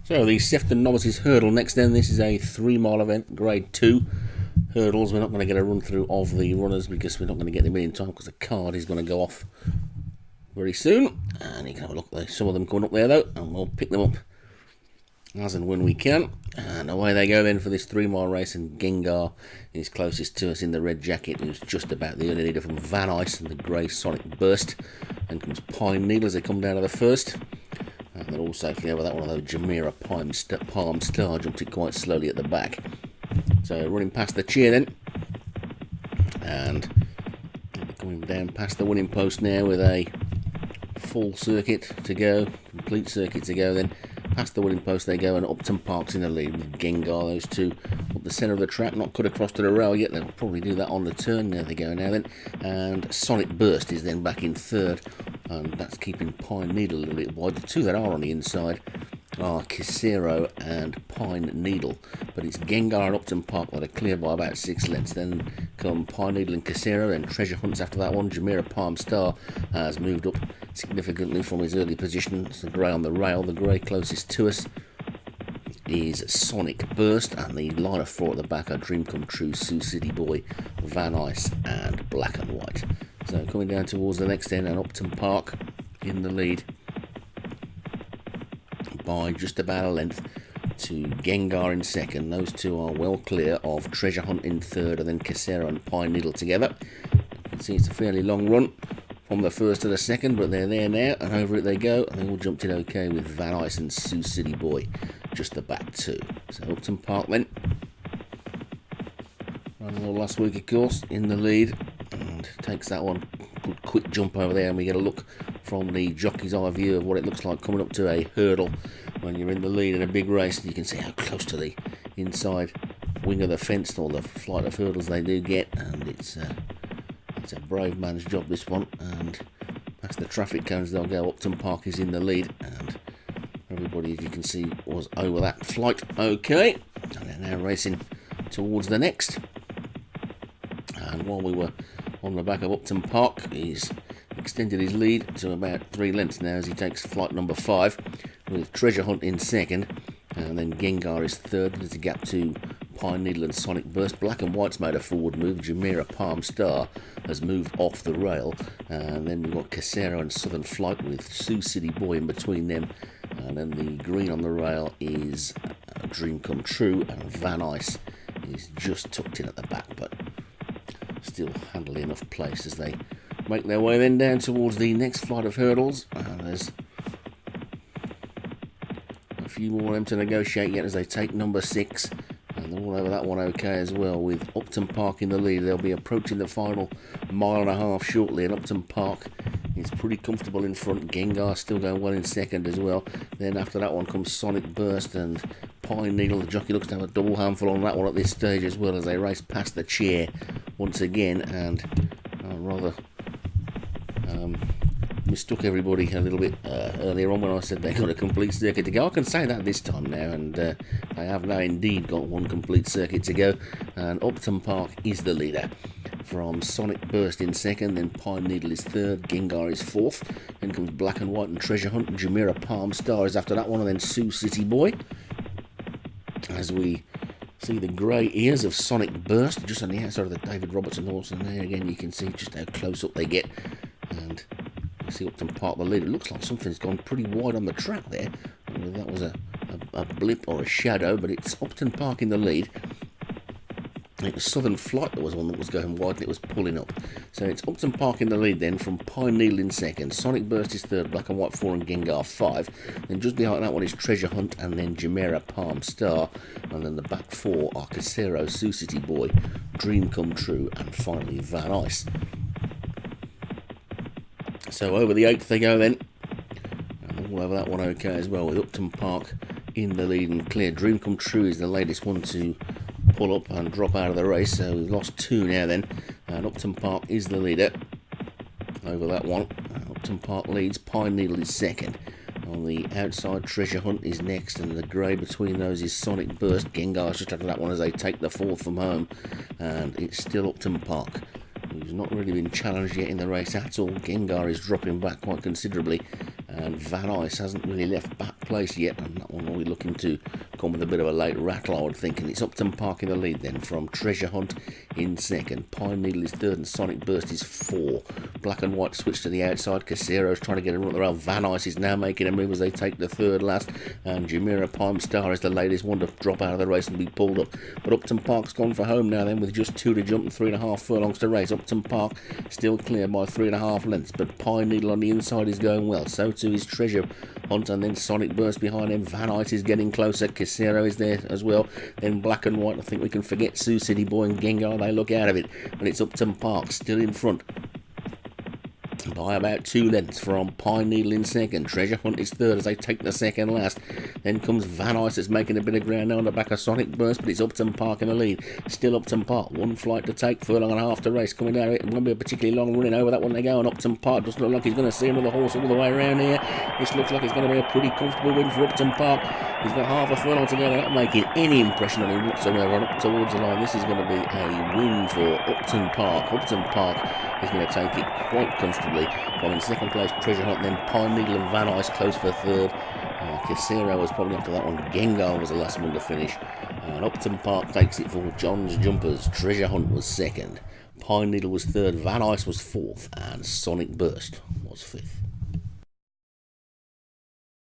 So the Sefton Novices hurdle next then. This is a 3-mile event, grade 2 hurdles. We're not going to get a run through of the runners because we're not going to get them in time because the card is going to go off very soon. And you can have a look at some of them coming up there though, and we'll pick them up as and when we can. And away they go then for this 3-mile race, and Gengar is closest to us in the red jacket, who's just about the early leader from Van Ice and the grey Sonic Burst. Then comes Pine Needle as they come down to the first. And they're all safely over that one, although Jamira Palm Star jumped it quite slowly at the back. So running past the cheer then. And coming down past the winning post now with a full circuit to go, complete circuit to go then. Past the winning post they go, and Upton Park's in the lead with Gengar, those two up the centre of the track, not cut across to the rail yet. They'll probably do that on the turn. There they go now then. And Sonic Burst is then back in third, and that's keeping Pine Needle a little bit wide. The two that are on the inside are Kisero and Pine Needle, but it's Gengar and Upton Park that are clear by about 6 lengths. Then come Pine Needle and Kisero, and Treasure Hunts after that one. Jamira Palm Star has moved up significantly from his early position. It's the grey on the rail. The grey closest to us is Sonic Burst, and the line of 4 at the back are Dream Come True, Sioux City Boy, Van Ice and Black and White. So coming down towards the next end, and Upton Park in the lead by just about a length to Gengar in second. Those two are well clear of Treasure Hunt in third, and then Kisero and Pine Needle together. You can see it's a fairly long run from the first to the second, but they're there now, and over it they go, and they all jumped in okay with Van Ice and Sioux City Boy just the back two. So Upton Park then, running all last week of course, in the lead, and takes that one. Good quick jump over there, and we get a look from the jockey's eye view of what it looks like coming up to a hurdle when you're in the lead in a big race. You can see how close to the inside wing of the fence or the flight of hurdles they do get, and it's a brave man's job this one. And past the traffic cones they'll go. Upton Park is in the lead, and everybody, as you can see, was over that flight okay, and they're now racing towards the next. And while we were on the back of Upton Park, he's extended his lead to about 3 lengths now as he takes flight number 5 with Treasure Hunt in second, and then Gengar is third. There's a gap to Pine Needle and Sonic Burst. Black and White's made a forward move. Jamira Palm Star has moved off the rail, and then we've got Kisero and Southern Flight with Sioux City Boy in between them, and then the green on the rail is Dream Come True, and Van Ice is just tucked in at the back, but still handily enough place as they make their way then down towards the next flight of hurdles. And there's a few more of them to negotiate yet as they take number 6, and they're all over that one okay as well, with Upton Park in the lead. They'll be approaching the final 1.5 miles shortly, and Upton Park is pretty comfortable in front. Gengar still going well in second as well. Then after that one comes Sonic Burst and Pine Needle. The jockey looks to have a double handful on that one at this stage as well, as they race past the chair once again, and rather mistook everybody a little bit earlier on when I said they got a complete circuit to go. I can say that this time now, and they have now indeed got one complete circuit to go, and Upton Park is the leader from Sonic Burst in second, then Pine Needle is third, Gengar is fourth, then comes Black and White and Treasure Hunt, and Jamira Palm Star is after that one, and then Sioux City Boy, as we see the grey ears of Sonic Burst just on the outside of the David Robertson horse, and there again you can see just how close up they get, and you see Upton Park the lead. It looks like something's gone pretty wide on the track there. I don't know if that was a blip or a shadow, but it's Upton Park in the lead. It was Southern Flight that was one that was going wide, and it was pulling up. So it's Upton Park in the lead then, from Pine Needle in second. Sonic Burst is third, Black and White 4 and Gengar 5. Then just behind that one is Treasure Hunt, and then Jamira Palm Star. And then the back 4 are Kisero, Sioux City Boy, Dream Come True, and finally Van Ice. So over the 8th they go then. And all over that one okay as well, with Upton Park in the lead and clear. Dream Come True is the latest one to pull up and drop out of the race, so we've lost 2 now then, and Upton Park is the leader over that one. Upton Park leads, Pine Needle is second. On the outside, Treasure Hunt is next, and the grey between those is Sonic Burst. Gengar's just after that one as they take the 4th from home, and it's still Upton Park, who's not really been challenged yet in the race at all. Gengar is dropping back quite considerably, and Van Ice hasn't really left back place yet, and that one will be looking to come with a bit of a late rattle, I would think. And it's Upton Park in the lead then, from Treasure Hunt in second. Pine Needle is third, and Sonic Burst is 4. Black and White switch to the outside. Casero's trying to get a run around. Van Ice is now making a move as they take the third last, and Jamira Palm Star is the latest one to drop out of the race and be pulled up. But Upton Park's gone for home now then, with just 2 to jump and 3.5 furlongs to race. Upton Park still clear by 3.5 lengths, but Pine Needle on the inside is going well. So too is Treasure Hunt, and then Sonic Burst behind him. Van Ice is getting closer. Casero is there as well. Then Black and White. I think we can forget Sioux City Boy and Gengar. They look out of it, but it's Upton Park still in front by about 2 lengths from Pine Needle in second. Treasure Hunt is third as they take the second last. Then comes Van Ice, that's making a bit of ground now on the back of Sonic Burst, but it's Upton Park in the lead. Still Upton Park, 1 flight to take, furlong and a half to race. Coming down it won't be a particularly long running over that one they go, and Upton Park doesn't look like he's going to see another horse all the way around here. This looks like it's going to be a pretty comfortable win for Upton Park. He's got half a furlong to go, not making any impression on him whatsoever, and up towards the line. This is going to be a win for Upton Park. Upton Park is going to take it quite comfortably. From in second place, Treasure Hunt, then Pine Needle and Van Ice close for third. Casero was probably after that one. Gengar was the last one to finish. And Upton Park takes it for John's Jumpers. Treasure Hunt was second. Pine Needle was third. Van Ice was fourth. And Sonic Burst was fifth.